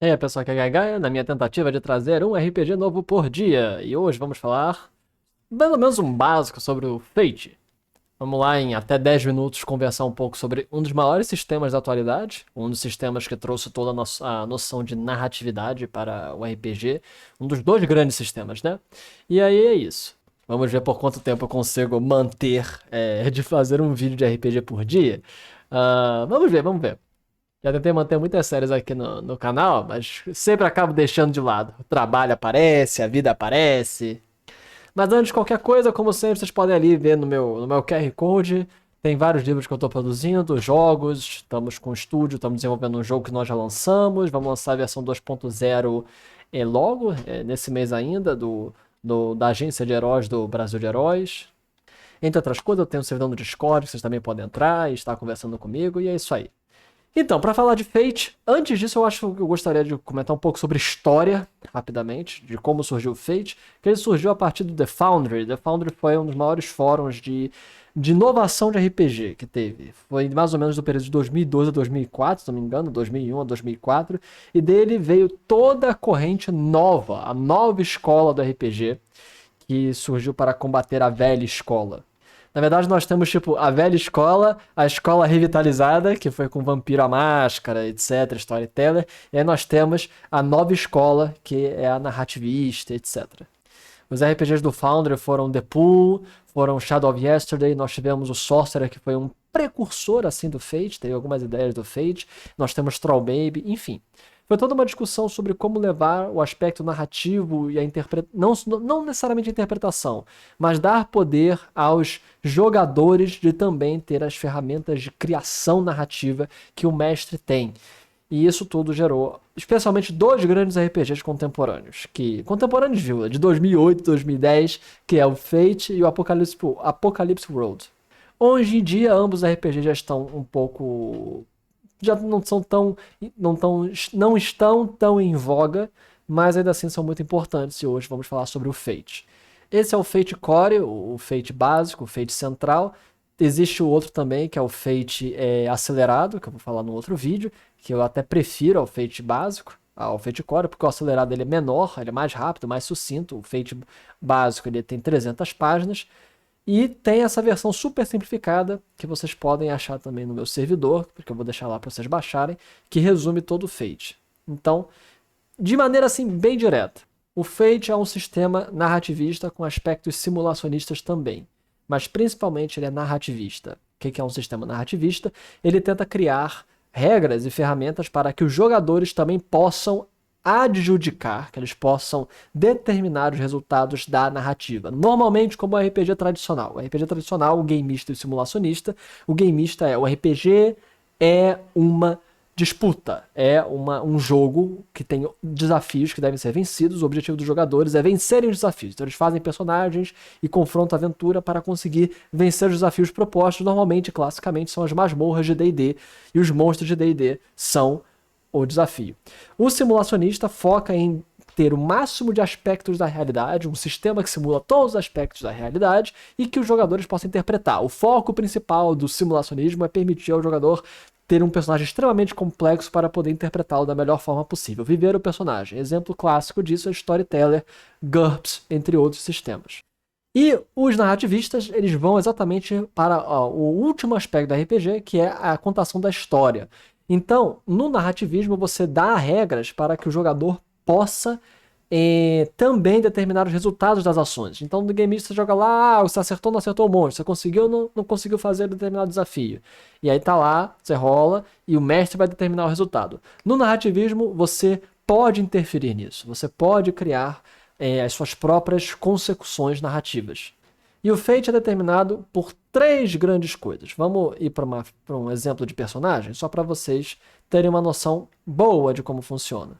E aí, pessoal, que é Gaia, na minha tentativa de trazer um RPG novo por dia. E hoje vamos falar, pelo menos um básico sobre o Fate. Vamos lá, em até 10 minutos, conversar um pouco sobre um dos maiores sistemas da atualidade, um dos sistemas que trouxe toda a noção de narratividade para o RPG, um dos dois grandes sistemas, né? E aí é isso. Vamos ver por quanto tempo eu consigo manter de fazer um vídeo de RPG por dia. Vamos ver, vamos ver. Já tentei manter muitas séries aqui no canal, mas sempre acabo deixando de lado. O trabalho aparece, a vida aparece. Mas antes de qualquer coisa, como sempre, vocês podem ali ver no meu QR Code. Tem vários livros que eu estou produzindo, jogos. Estamos com o estúdio, estamos desenvolvendo um jogo que nós já lançamos. Vamos lançar a versão 2.0 logo, nesse mês ainda, da agência de heróis do Brasil de Heróis. Entre outras coisas, eu tenho um servidor no Discord, que vocês também podem entrar e estar conversando comigo, e é isso aí. Então, para falar de Fate, antes disso eu acho que eu gostaria de comentar um pouco sobre história, rapidamente, de como surgiu o Fate, que ele surgiu a partir do The Foundry. The Foundry foi um dos maiores fóruns de inovação de RPG que teve. Foi mais ou menos do período de 2012 a 2004, se não me engano, 2001 a 2004, e dele veio toda a corrente nova, a nova escola do RPG, que surgiu para combater a velha escola. Na verdade, nós temos, tipo, a velha escola, a escola revitalizada, que foi com Vampiro à Máscara, etc., Storyteller, e aí nós temos a nova escola, que é a narrativista, etc. Os RPGs do Foundry foram The Pool, foram Shadow of Yesterday, nós tivemos o Sorcerer, que foi um precursor, assim, do Fate, teve algumas ideias do Fate, nós temos Troll Baby, enfim. Foi toda uma discussão sobre como levar o aspecto narrativo e a interpretação, não necessariamente a interpretação, mas dar poder aos jogadores de também ter as ferramentas de criação narrativa que o mestre tem. E isso tudo gerou, especialmente dois grandes RPGs contemporâneos, viu, de 2008 e 2010, que é o Fate e o Apocalypse World. Hoje em dia, ambos os RPGs já estão um pouco, já não são tão, não estão tão em voga, mas ainda assim são muito importantes e hoje vamos falar sobre o Fate. Esse é o Fate Core, o Fate básico, o Fate central. Existe o outro também, que é o Fate acelerado, que eu vou falar no outro vídeo, que eu até prefiro ao Fate básico, ao Fate Core, porque o acelerado ele é menor, ele é mais rápido, mais sucinto. O Fate básico ele tem 300 páginas. E tem essa versão super simplificada, que vocês podem achar também no meu servidor, porque eu vou deixar lá para vocês baixarem, que resume todo o Fate. Então, de maneira assim bem direta, o Fate é um sistema narrativista com aspectos simulacionistas também, mas principalmente ele é narrativista. O que é um sistema narrativista? Ele tenta criar regras e ferramentas para que os jogadores também possam adjudicar, que eles possam determinar os resultados da narrativa. Normalmente, como o RPG tradicional. O RPG tradicional, o gameista e o simulacionista. O gameista o RPG é uma disputa, um jogo que tem desafios que devem ser vencidos. O objetivo dos jogadores é vencerem os desafios. Então eles fazem personagens e confrontam a aventura para conseguir vencer os desafios propostos. Normalmente, classicamente, são as masmorras de D&D e os monstros de D&D são o desafio. O simulacionista foca em ter o máximo de aspectos da realidade, um sistema que simula todos os aspectos da realidade e que os jogadores possam interpretar. O foco principal do simulacionismo é permitir ao jogador ter um personagem extremamente complexo para poder interpretá-lo da melhor forma possível, viver o personagem. Exemplo clássico disso é Storyteller, GURPS, entre outros sistemas. E os narrativistas, eles vão exatamente para o último aspecto da RPG, que é a contação da história. Então, no narrativismo, você dá regras para que o jogador possa também determinar os resultados das ações. Então, no game você joga lá, você acertou ou não acertou o monstro, você conseguiu ou não conseguiu fazer determinado desafio. E aí tá lá, você rola, e o mestre vai determinar o resultado. No narrativismo, você pode interferir nisso, você pode criar as suas próprias consecuções narrativas. E o Fate é determinado por três grandes coisas. Vamos ir para um exemplo de personagem, só para vocês terem uma noção boa de como funciona.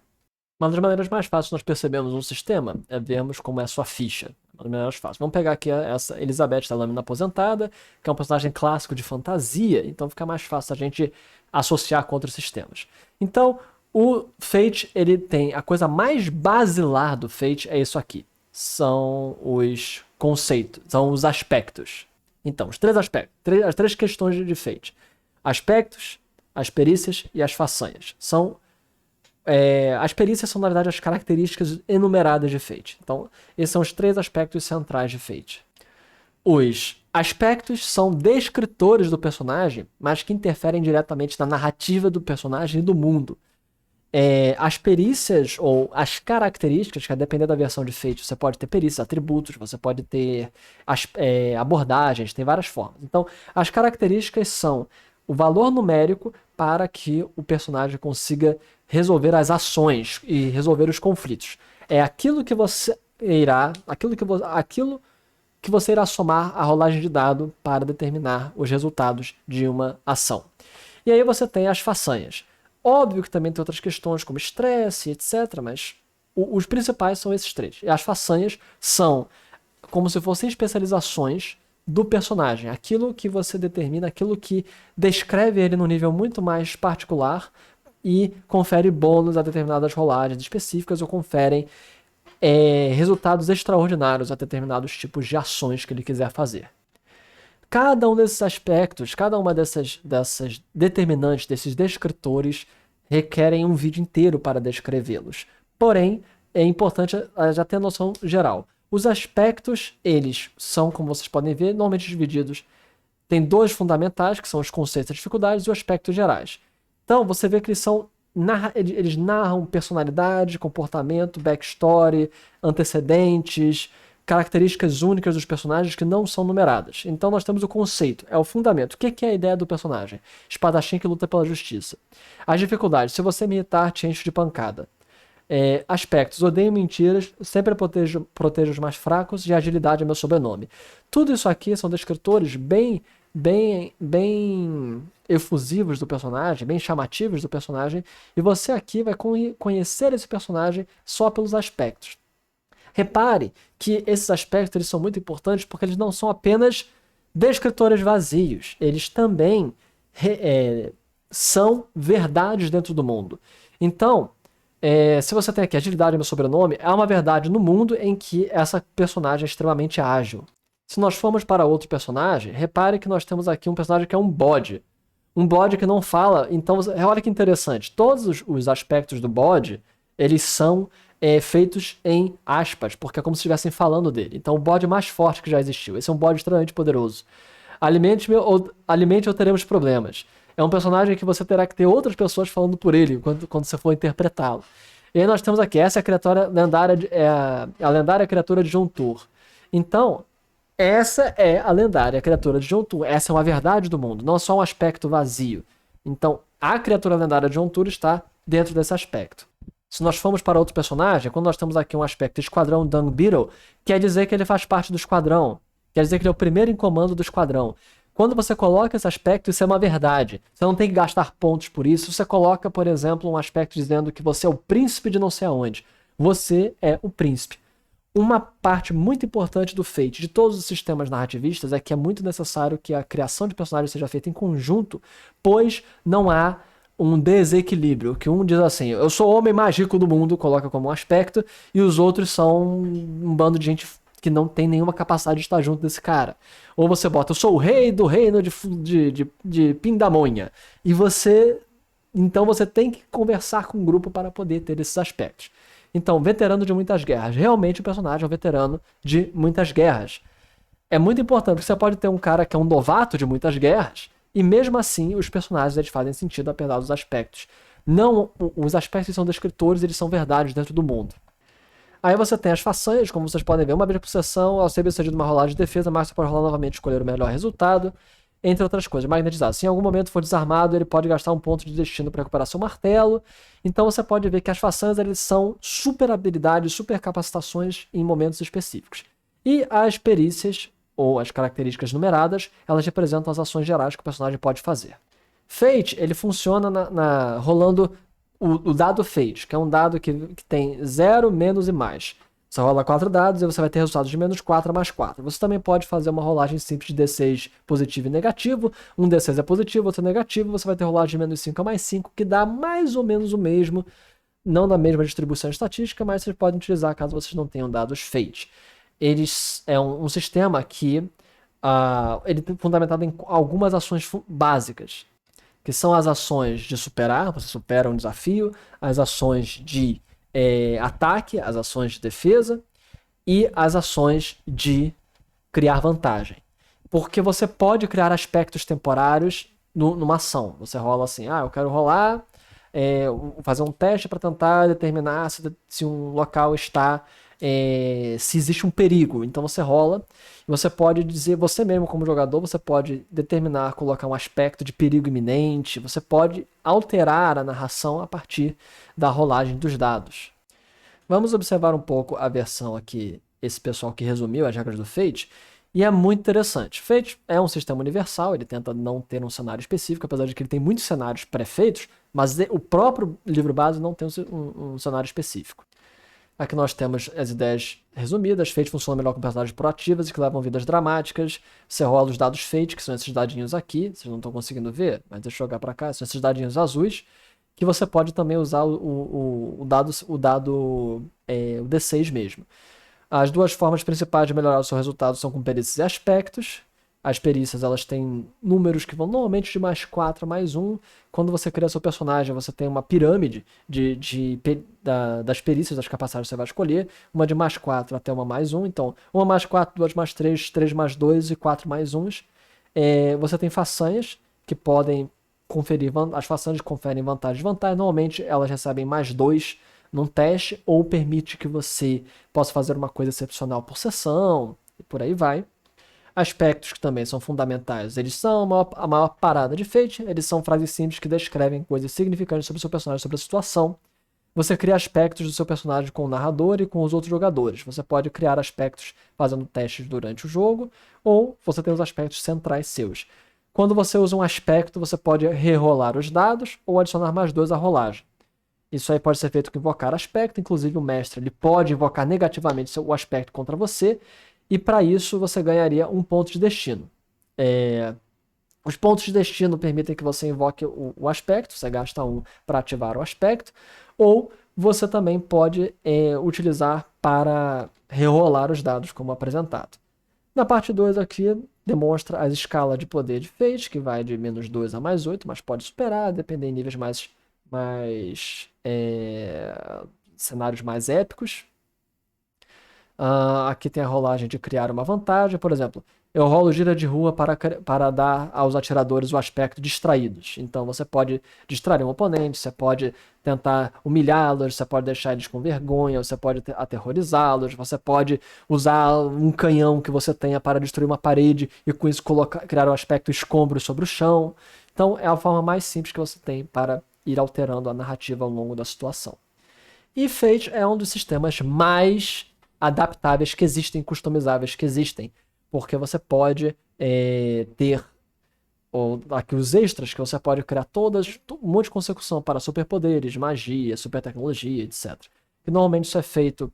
Uma das maneiras mais fáceis de nós percebermos um sistema é vermos como é a sua ficha. Uma das maneiras fáceis. Vamos pegar aqui essa Elizabeth da Lâmina Aposentada, que é um personagem clássico de fantasia, então fica mais fácil a gente associar com outros sistemas. Então, o Fate, ele tem a coisa mais basilar do Fate é isso aqui. São os conceitos, são os aspectos. Então, os três aspectos, as três questões de Fate. Aspectos, as perícias e as façanhas. São As perícias são, na verdade, as características enumeradas de Fate. Então, esses são os 3 aspectos centrais de Fate. Os aspectos são descritores do personagem, mas que interferem diretamente na narrativa do personagem e do mundo. As perícias ou as características, que a depender da versão de Fate, você pode ter perícias, atributos, você pode ter abordagens, tem várias formas. Então, as características são o valor numérico para que o personagem consiga resolver as ações e resolver os conflitos. É aquilo que você irá somar à rolagem de dado para determinar os resultados de uma ação. E aí você tem as façanhas. Óbvio que também tem outras questões como estresse, etc, mas os principais são esses 3. E as façanhas são como se fossem especializações do personagem, aquilo que você determina, aquilo que descreve ele num nível muito mais particular e confere bônus a determinadas rolagens específicas ou conferem resultados extraordinários a determinados tipos de ações que ele quiser fazer. Cada um desses aspectos, cada uma dessas determinantes, desses descritores, requerem um vídeo inteiro para descrevê-los. Porém, é importante já ter a noção geral. Os aspectos, eles são, como vocês podem ver, normalmente divididos. Tem 2 fundamentais, que são os conceitos e dificuldades, e os aspectos gerais. Então, você vê que eles narram personalidade, comportamento, backstory, antecedentes, características únicas dos personagens que não são numeradas. Então nós temos o conceito, é o fundamento. O que é a ideia do personagem? Espadachim que luta pela justiça. As dificuldades, se você me irritar, te encho de pancada. Aspectos, odeio mentiras, sempre protejo os mais fracos e agilidade é meu sobrenome. Tudo isso aqui são descritores bem efusivos do personagem, bem chamativos do personagem, e você aqui vai conhecer esse personagem só pelos aspectos. Repare que esses aspectos eles são muito importantes porque eles não são apenas descritores vazios, eles também são verdades dentro do mundo. Então, se você tem aqui agilidade no sobrenome, é uma verdade no mundo em que essa personagem é extremamente ágil. Se nós formos para outro personagem, repare que nós temos aqui um personagem que é um bode. Um bode que não fala. Então, olha que interessante. Todos os aspectos do bode, eles são feitos em aspas, porque é como se estivessem falando dele. Então, o bode mais forte que já existiu. Esse é um bode extremamente poderoso. Alimente ou teremos problemas. É um personagem que você terá que ter outras pessoas falando por ele quando você for interpretá-lo. E aí nós temos aqui, essa é a criatura lendária, a lendária criatura de Jontur. Então, essa é a lendária criatura de Jontur. Essa é uma verdade do mundo, não é só um aspecto vazio. Então, a criatura lendária de Jontur está dentro desse aspecto. Se nós formos para outro personagem, quando nós temos aqui um aspecto esquadrão Dung Beetle, quer dizer que ele faz parte do esquadrão. Quer dizer que ele é o primeiro em comando do esquadrão. Quando você coloca esse aspecto, isso é uma verdade. Você não tem que gastar pontos por isso. Você coloca, por exemplo, um aspecto dizendo que você é o príncipe de não sei aonde. Você é o príncipe. Uma parte muito importante do Fate, de todos os sistemas narrativistas, é que é muito necessário que a criação de personagens seja feita em conjunto, pois não há um desequilíbrio, que um diz assim, eu sou o homem mais rico do mundo, coloca como um aspecto, e os outros são um bando de gente que não tem nenhuma capacidade de estar junto desse cara. Ou você bota, eu sou o rei do reino de Pindamonha, e então você tem que conversar com o grupo para poder ter esses aspectos. Então, veterano de muitas guerras. Realmente o personagem é um veterano de muitas guerras. É muito importante, porque você pode ter um cara que é um novato de muitas guerras, e mesmo assim os personagens eles fazem sentido apesar dos aspectos. Não, os aspectos são descritores, eles são verdades dentro do mundo. Aí você tem as façanhas, como vocês podem ver, uma vez por sessão, ao ser bem-sucedido uma rolagem de defesa, mas você pode rolar novamente e escolher o melhor resultado, entre outras coisas. Magnetizado. Se em algum momento for desarmado, ele pode gastar um ponto de destino para recuperar seu martelo. Então você pode ver que as façanhas eles são super habilidades, super capacitações em momentos específicos. E as perícias, ou as características numeradas, elas representam as ações gerais que o personagem pode fazer. Fate, ele funciona rolando o dado Fate, que é um dado que tem 0, menos e mais. Você rola 4 dados e você vai ter resultados de menos 4 a mais 4. Você também pode fazer uma rolagem simples de D6 positivo e negativo. Um D6 é positivo, outro é negativo. Você vai ter rolagem de menos 5 a mais 5, que dá mais ou menos o mesmo. Não na mesma distribuição estatística, mas vocês podem utilizar caso vocês não tenham dados Fate. É um sistema que ele é fundamentado em algumas ações básicas. que são as ações de superar, você supera um desafio, as ações de ataque, as ações de defesa e as ações de criar vantagem. Porque você pode criar aspectos temporários numa ação. Você rola assim, eu quero rolar, fazer um teste para tentar determinar se um local está, se existe um perigo. Então você rola e você pode dizer, você mesmo como jogador, você pode determinar, colocar um aspecto de perigo iminente, você pode alterar a narração a partir da rolagem dos dados. Vamos observar um pouco a versão aqui, esse pessoal que resumiu as regras do Fate, e é muito interessante. Fate é um sistema universal, ele tenta não ter um cenário específico, apesar de que ele tem muitos cenários pré-feitos, mas o próprio livro base não tem um cenário específico. Aqui nós temos as ideias resumidas. Fate funciona melhor com personagens proativas e que levam vidas dramáticas. Você rola os dados Fate, que são esses dadinhos aqui, vocês não estão conseguindo ver, mas deixa eu jogar para cá, são esses dadinhos azuis, que você pode também usar o D6 mesmo. As duas formas principais de melhorar o seu resultado são com perícias e aspectos. As perícias, elas têm números que vão normalmente de mais 4 a mais 1. Quando você cria seu personagem, você tem uma pirâmide das perícias, das capacidades que você vai escolher. Uma de mais 4 até uma mais 1. Então, 1 mais 4, 2 mais 3, 3 mais 2 e 4 mais 1. Você tem façanhas que podem conferir. As façanhas conferem vantagem e desvantagem. Normalmente, elas recebem mais 2 num teste, ou permite que você possa fazer uma coisa excepcional por sessão, e por aí vai. Aspectos que também são fundamentais, eles são a maior parada de Fate, eles são frases simples que descrevem coisas significantes sobre o seu personagem, sobre a situação. Você cria aspectos do seu personagem com o narrador e com os outros jogadores. Você pode criar aspectos fazendo testes durante o jogo, ou você tem os aspectos centrais seus. Quando você usa um aspecto, você pode rerolar os dados ou adicionar mais 2 à rolagem. Isso aí pode ser feito com invocar aspecto, inclusive o mestre ele pode invocar negativamente o aspecto contra você, e para isso você ganharia um ponto de destino. Os pontos de destino permitem que você invoque o aspecto, você gasta um para ativar o aspecto, ou você também pode utilizar para rerolar os dados como apresentado. Na parte 2 aqui demonstra a escala de poder de Fate, que vai de -2 a +8, mas pode superar, depender em níveis mais cenários mais épicos. Aqui tem a rolagem de criar uma vantagem, por exemplo, eu rolo gira de rua para dar aos atiradores o aspecto distraídos. Então você pode distrair um oponente, você pode tentar humilhá-los, você pode deixar eles com vergonha, você pode aterrorizá-los, você pode usar um canhão que você tenha para destruir uma parede e com isso criar o aspecto escombro sobre o chão. Então é a forma mais simples que você tem para ir alterando a narrativa ao longo da situação. E Fate é um dos sistemas mais adaptáveis que existem, customizáveis que existem, porque você pode ter aqui os extras, que você pode criar um monte de consecução para superpoderes, magia, super tecnologia, etc. E normalmente isso é feito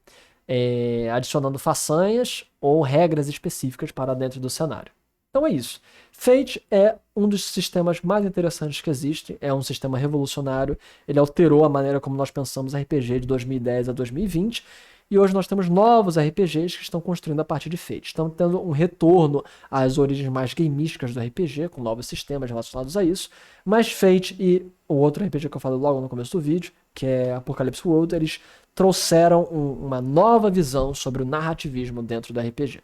adicionando façanhas ou regras específicas para dentro do cenário. Então é isso. Fate é um dos sistemas mais interessantes que existe, é um sistema revolucionário, ele alterou a maneira como nós pensamos RPG de 2010 a 2020, e hoje nós temos novos RPGs que estão construindo a partir de Fate. Estão tendo um retorno às origens mais gamísticas do RPG, com novos sistemas relacionados a isso, mas Fate e o outro RPG que eu falei logo no começo do vídeo, que é Apocalypse World, eles trouxeram uma nova visão sobre o narrativismo dentro do RPG.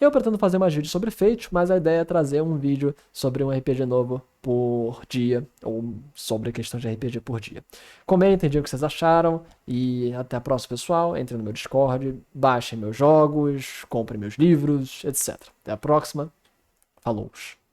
Eu pretendo fazer mais vídeos sobre Fate, mas a ideia é trazer um vídeo sobre um RPG novo por dia, ou sobre questões de RPG por dia. Comentem, digam o que vocês acharam, e até a próxima, pessoal. Entrem no meu Discord, baixem meus jogos, comprem meus livros, etc. Até a próxima. Falou!